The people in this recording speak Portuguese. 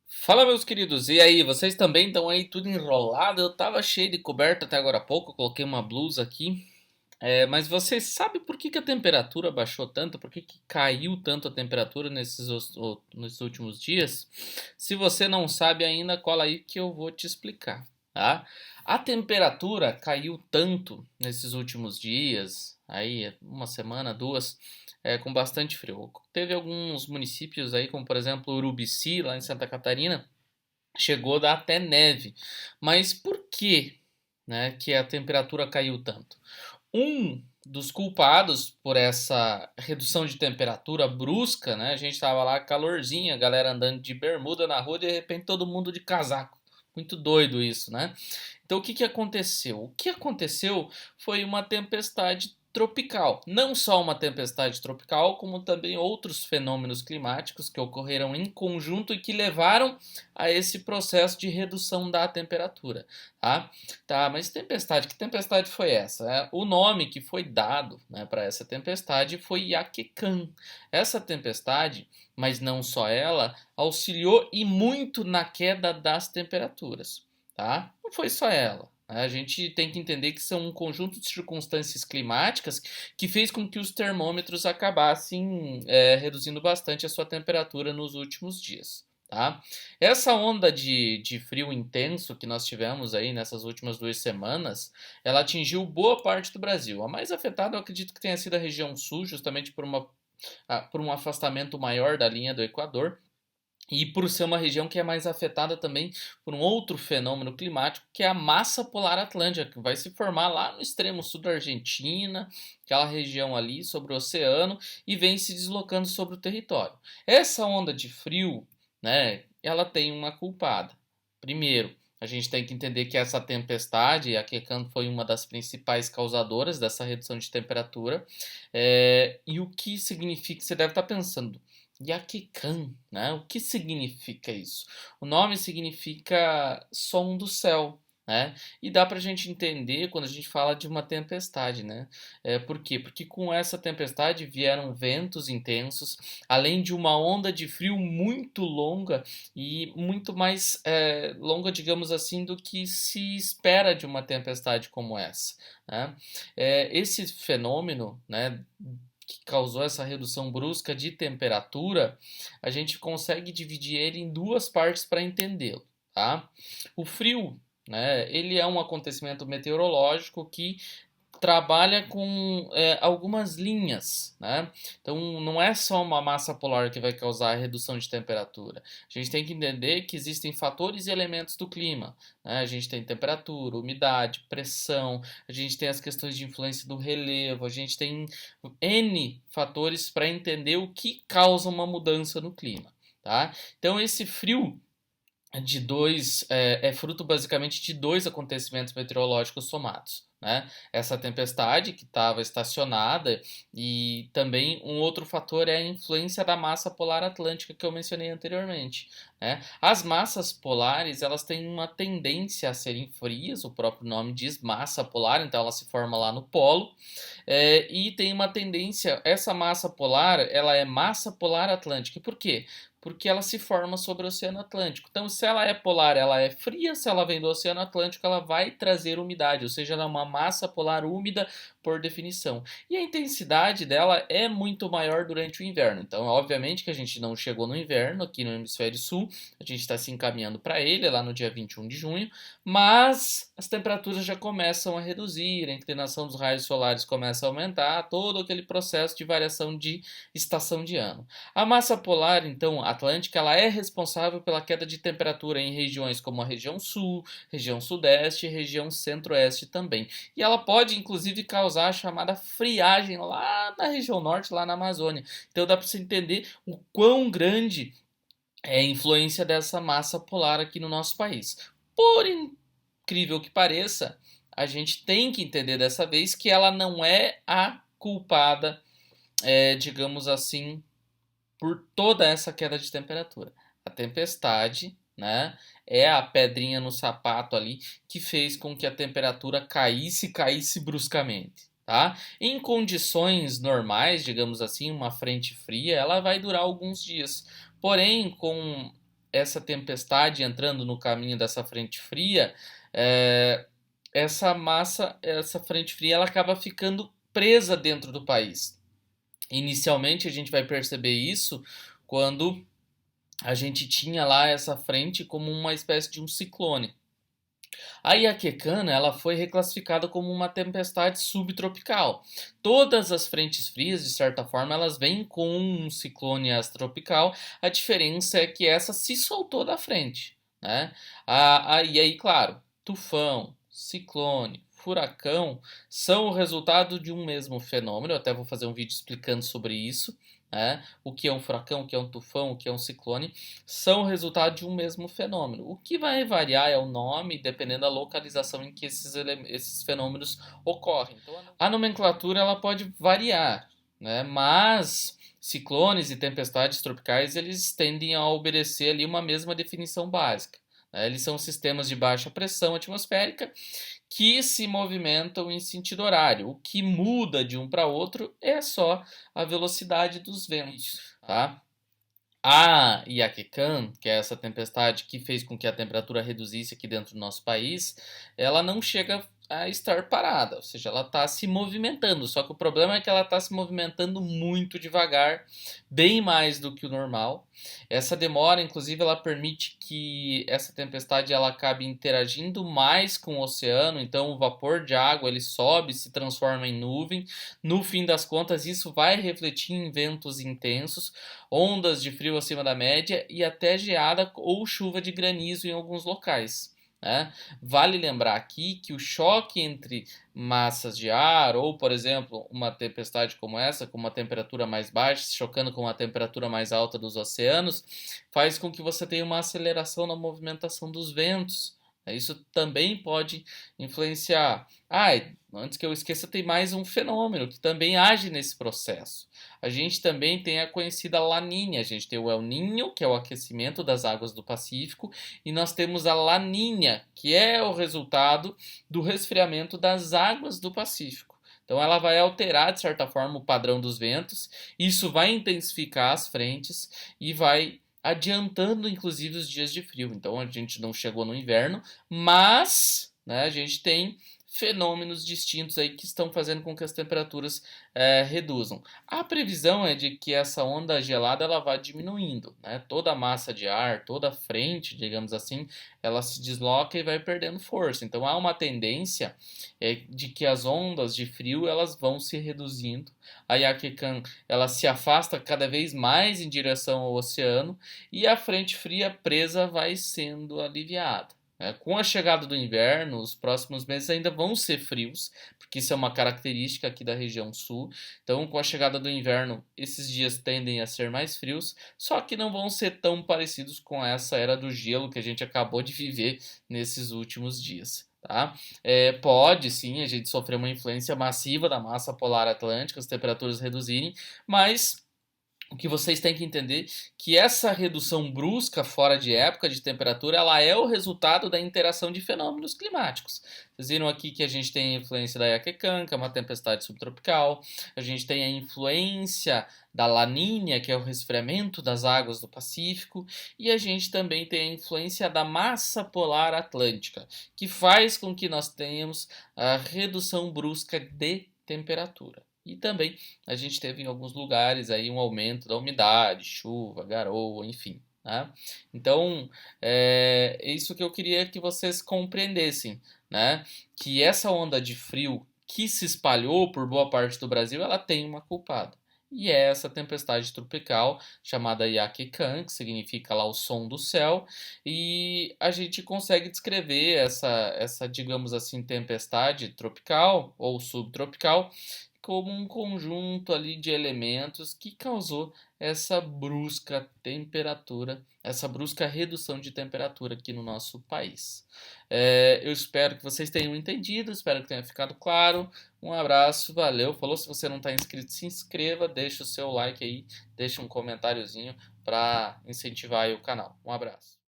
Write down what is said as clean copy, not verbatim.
Fala, meus queridos, e aí, vocês também estão aí tudo enrolado? Eu tava cheio de coberta até agora há pouco, eu coloquei uma blusa aqui. Mas vocês sabem por que a temperatura baixou tanto? Por que caiu tanto a temperatura nesses últimos dias? Se você não sabe ainda, cola aí que eu vou te explicar, tá? A temperatura caiu tanto nesses últimos dias, aí uma semana, duas, com bastante frio. Teve alguns municípios aí, como por exemplo Urubici, lá em Santa Catarina, chegou a dar até neve. Mas por que, né, que a temperatura caiu tanto? Um dos culpados por essa redução de temperatura brusca, né? A gente tava lá calorzinha, a galera andando de bermuda na rua, de repente todo mundo de casaco. Muito doido isso, né? Então o que que aconteceu? O que aconteceu foi uma tempestade tropical. Não só uma tempestade tropical, como também outros fenômenos climáticos que ocorreram em conjunto e que levaram a esse processo de redução da temperatura, tá? Tá, mas tempestade, que tempestade foi essa? O nome que foi dado, né, para essa tempestade foi Yakekan. Essa tempestade, mas não só ela, auxiliou e muito na queda das temperaturas, tá? Não foi só ela. A gente tem que entender que são um conjunto de circunstâncias climáticas que fez com que os termômetros acabassem reduzindo bastante a sua temperatura nos últimos dias. Tá? Essa onda de frio intenso que nós tivemos aí nessas últimas 2 semanas, ela atingiu boa parte do Brasil. A mais afetada, eu acredito que tenha sido a região sul, justamente por um afastamento maior da linha do Equador. E por ser uma região que é mais afetada também por um outro fenômeno climático, que é a massa polar atlântica, que vai se formar lá no extremo sul da Argentina, aquela região ali sobre o oceano, e vem se deslocando sobre o território. Essa onda de frio, né, ela tem uma culpada. Primeiro, a gente tem que entender que essa tempestade, a Kekan, foi uma das principais causadoras dessa redução de temperatura. E o que significa, você deve estar pensando, Yakikan, né? O que significa isso? O nome significa som do céu, né? E dá pra gente entender quando a gente fala de uma tempestade, né? Por quê? Porque com essa tempestade vieram ventos intensos, além de uma onda de frio muito longa e muito mais longa, digamos assim, do que se espera de uma tempestade como essa, né? Esse fenômeno, né, que causou essa redução brusca de temperatura, a gente consegue dividir ele em duas partes para entendê-lo, tá? O frio, né, ele é um acontecimento meteorológico que trabalha com algumas linhas, né? Então não é só uma massa polar que vai causar a redução de temperatura. A gente tem que entender que existem fatores e elementos do clima, né? A gente tem temperatura, umidade, pressão, a gente tem as questões de influência do relevo, a gente tem N fatores para entender o que causa uma mudança no clima, tá? Então esse frio é fruto basicamente de dois acontecimentos meteorológicos somados, né? Essa tempestade que estava estacionada e também um outro fator é a influência da massa polar atlântica que eu mencionei anteriormente, né? As massas polares, elas têm uma tendência a serem frias, o próprio nome diz massa polar, então ela se forma lá no polo, e tem uma tendência, essa massa polar, ela é massa polar atlântica. E por quê? Porque ela se forma sobre o Oceano Atlântico. Então, se ela é polar, ela é fria, se ela vem do Oceano Atlântico, ela vai trazer umidade, ou seja, ela é uma massa polar úmida por definição. E a intensidade dela é muito maior durante o inverno. Então, obviamente que a gente não chegou no inverno aqui no hemisfério sul, a gente está se encaminhando para ele lá no dia 21 de junho, mas as temperaturas já começam a reduzir, a inclinação dos raios solares começa a aumentar, todo aquele processo de variação de estação de ano. A massa polar, então, atlântica, ela é responsável pela queda de temperatura em regiões como a região sul, região sudeste e região centro-oeste também. E ela pode, inclusive, causar a chamada friagem lá na região norte, lá na Amazônia. Então dá para você entender o quão grande é a influência dessa massa polar aqui no nosso país. Por incrível que pareça, a gente tem que entender dessa vez que ela não é a culpada, digamos assim, por toda essa queda de temperatura. A tempestade, né, é a pedrinha no sapato ali que fez com que a temperatura caísse bruscamente. Tá? Em condições normais, digamos assim, uma frente fria, ela vai durar alguns dias. Porém, com essa tempestade entrando no caminho dessa frente fria, é, essa frente fria, ela acaba ficando presa dentro do país. Inicialmente a gente vai perceber isso quando a gente tinha lá essa frente como uma espécie de um ciclone. A Iaquecana, ela foi reclassificada como uma tempestade subtropical. Todas as frentes frias, de certa forma, elas vêm com um ciclone extratropical. A diferença é que essa se soltou da frente, né? E aí, claro, tufão, ciclone, furacão são o resultado de um mesmo fenômeno. Eu até vou fazer um vídeo explicando sobre isso. O que é um furacão, o que é um tufão, o que é um ciclone, são resultado de um mesmo fenômeno. O que vai variar é o nome, dependendo da localização em que esses fenômenos ocorrem. Então, a nomenclatura ela pode variar, né? Mas ciclones e tempestades tropicais eles tendem a obedecer ali uma mesma definição básica. Eles são sistemas de baixa pressão atmosférica que se movimentam em sentido horário. O que muda de um para outro é só a velocidade dos ventos, tá? A Iaquecã, que é essa tempestade que fez com que a temperatura reduzisse aqui dentro do nosso país, ela não chega a estar parada, ou seja, ela está se movimentando. Só que o problema é que ela está se movimentando muito devagar, bem mais do que o normal. Essa demora, inclusive, ela permite que essa tempestade ela acabe interagindo mais com o oceano. Então, o vapor de água ele sobe, se transforma em nuvem. No fim das contas, isso vai refletir em ventos intensos, ondas de frio acima da média e até geada ou chuva de granizo em alguns locais. Vale lembrar aqui que o choque entre massas de ar, ou por exemplo, uma tempestade como essa, com uma temperatura mais baixa, chocando com uma temperatura mais alta dos oceanos, faz com que você tenha uma aceleração na movimentação dos ventos. Isso também pode influenciar. Antes que eu esqueça, tem mais um fenômeno que também age nesse processo. A gente também tem a conhecida Laninha. A gente tem o El Niño, que é o aquecimento das águas do Pacífico, e nós temos a Laninha, que é o resultado do resfriamento das águas do Pacífico. Então ela vai alterar, de certa forma, o padrão dos ventos. Isso vai intensificar as frentes e vai adiantando, inclusive, os dias de frio. Então a gente não chegou no inverno, mas a gente tem fenômenos distintos aí que estão fazendo com que as temperaturas reduzam. A previsão é de que essa onda gelada ela vai diminuindo, Toda a massa de ar, toda a frente, digamos assim, ela se desloca e vai perdendo força. Então há uma tendência de que as ondas de frio elas vão se reduzindo. A Iaquecã ela se afasta cada vez mais em direção ao oceano e a frente fria presa vai sendo aliviada. Com a chegada do inverno, os próximos meses ainda vão ser frios, porque isso é uma característica aqui da região sul. Então, com a chegada do inverno, esses dias tendem a ser mais frios, só que não vão ser tão parecidos com essa era do gelo que a gente acabou de viver nesses últimos dias. Tá? Pode sim a gente sofrer uma influência massiva da massa polar atlântica, as temperaturas reduzirem, mas o que vocês têm que entender que essa redução brusca fora de época de temperatura, ela é o resultado da interação de fenômenos climáticos. Vocês viram aqui que a gente tem a influência da Iaquecã, que é uma tempestade subtropical, a gente tem a influência da Laninha, que é o resfriamento das águas do Pacífico, e a gente também tem a influência da massa polar atlântica, que faz com que nós tenhamos a redução brusca de temperatura. E também a gente teve em alguns lugares aí um aumento da umidade, chuva, garoa, enfim. Então, é isso que eu queria que vocês compreendessem, que essa onda de frio que se espalhou por boa parte do Brasil, ela tem uma culpada. E é essa tempestade tropical chamada Iaquecã, que significa lá o som do céu, e a gente consegue descrever essa digamos assim, tempestade tropical ou subtropical como um conjunto ali de elementos que causou essa brusca temperatura, essa brusca redução de temperatura aqui no nosso país. Eu espero que vocês tenham entendido, espero que tenha ficado claro. Um abraço, valeu, falou. Se você não está inscrito, se inscreva, deixa o seu like aí, deixa um comentáriozinho para incentivar aí o canal. Um abraço.